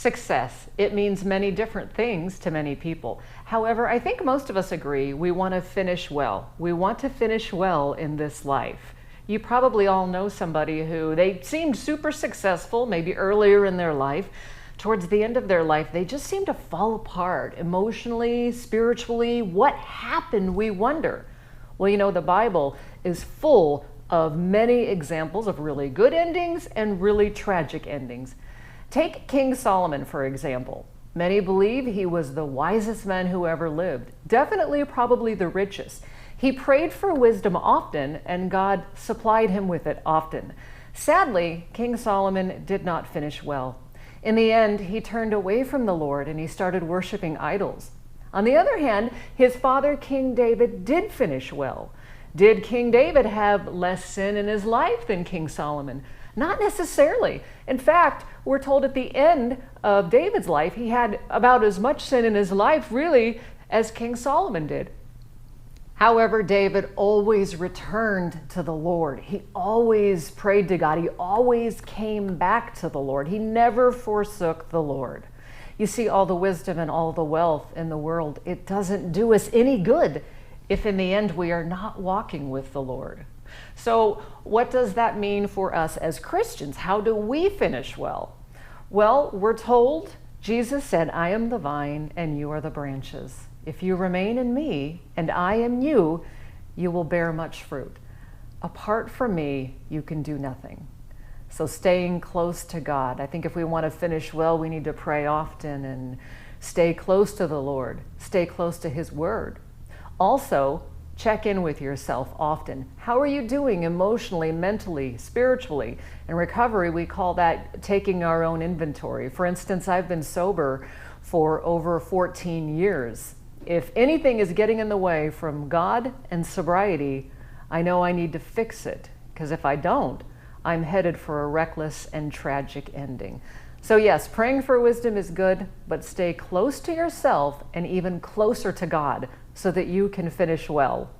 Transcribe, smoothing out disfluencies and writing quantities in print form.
Success. It means many different things to many people. However, I think most of us agree we want to finish well. We want to finish well in this life. You probably all know somebody who they seemed super successful, maybe earlier in their life. Towards the end of their life, they just seem to fall apart emotionally, spiritually. What happened, we wonder? Well, you know, the Bible is full of many examples of really good endings and really tragic endings. Take King Solomon, for example. Many believe he was the wisest man who ever lived, definitely probably the richest. He prayed for wisdom often, and God supplied him with it often. Sadly, King Solomon did not finish well. In the end, he turned away from the Lord and he started worshiping idols. On the other hand, his father, King David, did finish well. Did King David have less sin in his life than King Solomon? Not necessarily. In fact, we're told at the end of David's life, he had about as much sin in his life, really, as King Solomon did. However, David always returned to the Lord. He always prayed to God. He always came back to the Lord. He never forsook the Lord. You see, all the wisdom and all the wealth in the world, it doesn't do us any good if in the end we are not walking with the Lord. So what does that mean for us as Christians? How do we finish well? Well, we're told, Jesus said, I am the vine and you are the branches. If you remain in me and I in you, you will bear much fruit. Apart from me, you can do nothing. So staying close to God. I think if we want to finish well, we need to pray often and stay close to the Lord, stay close to His Word. Also, check in with yourself often. How are you doing emotionally, mentally, spiritually? In recovery, we call that taking our own inventory. For instance, I've been sober for over 14 years. If anything is getting in the way from God and sobriety, I know I need to fix it, because if I don't, I'm headed for a reckless and tragic ending. So yes, praying for wisdom is good, but stay close to yourself and even closer to God so that you can finish well.